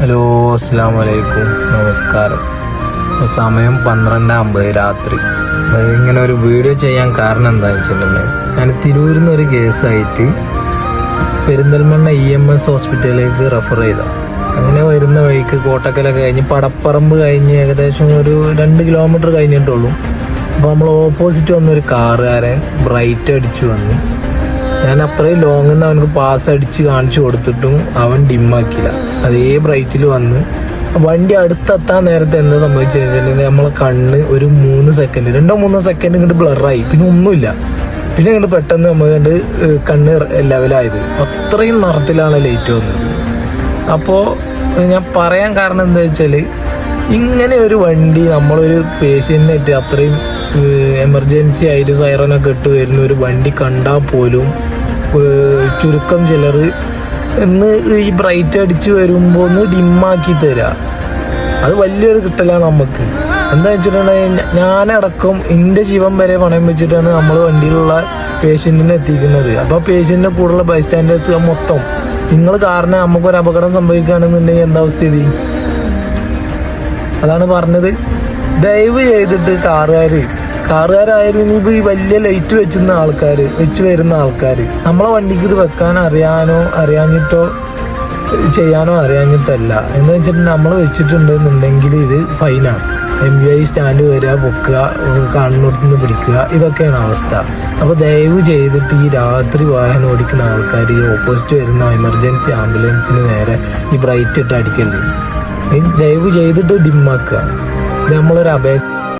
Hello, അസ്സലാമു അലൈക്കും, നമസ്കാരം. സമയം 12:50 രാത്രി. ഇങ്ങനെ ഒരു വീഡിയോ ചെയ്യാൻ കാരണം എന്താ വെച്ചിട്ടുണ്ടെങ്കിൽ, ഞാൻ തിരൂരിൽ നിന്ന് ഒരു കേസായിട്ട് പെരിന്തൽമണ്ണ EMS ഹോസ്പിറ്റലിലേക്ക് റെഫർ ചെയ്ത. അങ്ങനെ വരുന്ന വഴിക്ക് കോട്ടക്കലൊക്കെ കഴിഞ്ഞ് പടപ്പറമ്പ് കഴിഞ്ഞ് ഏകദേശം ഒരു 2 കിലോമീറ്റർ കഴിഞ്ഞിട്ടുള്ളൂ. അപ്പോൾ നമ്മൾ ഓപ്പോസിറ്റ് വന്നൊരു കാറുകാരൻ ബ്രൈറ്റ് അടിച്ചു വന്നു. ഞാൻ അത്രയും ലോങ്ങിൽ നിന്ന് അവനക്ക് പാസ് അടിച്ച് കാണിച്ചു കൊടുത്തിട്ടും അവൻ ഡിമ്മാക്കില്ല. അതേ ബ്രൈറ്റിൽ വന്ന് വണ്ടി അടുത്തെത്താൻ നേരത്തെ എന്താ സംഭവിച്ചു കഴിഞ്ഞാൽ നമ്മളെ കണ്ണ് ഒരു 2-3 സെക്കൻഡ് ഇങ്ങോട്ട് ബ്ലറായി. പിന്നെ ഒന്നുമില്ല. പിന്നെ ഇങ്ങോട്ട് പെട്ടെന്ന് നമുക്ക് കണ്ണ് ലെവലായത്. അത്രയും നിറത്തിലാണ് ലൈറ്റ് വന്നത്. അപ്പോൾ ഞാൻ പറയാൻ കാരണം എന്താ വെച്ചാൽ, ഇങ്ങനെ ഒരു വണ്ടി നമ്മളൊരു പേഷ്യന്റിനായിട്ട് അത്രയും എമർജൻസി ആയിട്ട് സൈറനൊക്കെ ഇട്ട് വരുന്ന ഒരു വണ്ടി കണ്ടാൽ പോലും ചുരുക്കം ചിലർ എന്ന് ഈ ബ്രൈറ്റ് അടിച്ച് വരുമ്പോൾ ഒന്ന് ഡിമ്മാക്കി തരാ. അത് വലിയൊരു കിട്ടലാണ് നമുക്ക്. എന്താ വെച്ചിട്ടുണ്ടെങ്കിൽ ഞാനടക്കം എൻ്റെ ജീവൻ വരെ പണയം വെച്ചിട്ടാണ് നമ്മൾ വണ്ടിയിലുള്ള പേഷ്യന്റിനെ എത്തിക്കുന്നത്. അപ്പോൾ പേഷ്യന്റിന്റെ കൂടെയുള്ള ബൈസ്റ്റാൻഡേഴ്സ് മൊത്തം നിങ്ങൾ കാരണം നമുക്കൊരു അപകടം സംഭവിക്കുകയാണെന്നുണ്ടെങ്കിൽ എന്താ സ്ഥിതി? അതാണ് പറഞ്ഞത്. ദയവ് ചെയ്തിട്ട് കാറുകാരായാലും ഇനിയിപ്പോൾ ഈ വലിയ ലൈറ്റ് വെച്ച് വരുന്ന ആൾക്കാർ നമ്മളെ വണ്ടിക്ക് ഇത് വെക്കാൻ അറിയാഞ്ഞിട്ടോ ചെയ്യാനോ അറിയാഞ്ഞിട്ടല്ല. എന്ന് വെച്ചിട്ടുണ്ടെങ്കിൽ നമ്മൾ വെച്ചിട്ടുണ്ടെന്നുണ്ടെങ്കിൽ ഇത് ഫൈനാണ്. MVI സ്റ്റാൻഡ് വരിക, പൊക്കുക, കണ്ണുടുത്തുനിന്ന് പിടിക്കുക, ഇതൊക്കെയാണ് അവസ്ഥ. അപ്പോൾ ദയവ് ചെയ്തിട്ട് ഈ രാത്രി വാഹനം ഓടിക്കുന്ന ആൾക്കാർ ഈ ഓപ്പോസിറ്റ് വരുന്ന എമർജൻസി ആംബുലൻസിന് നേരെ ഈ ബ്രൈറ്റ് ഇട്ട് അടിക്കരുത്. ദയവ് ചെയ്തിട്ട് ഡിമ്മാക്കുക. ഇത് നമ്മളൊരു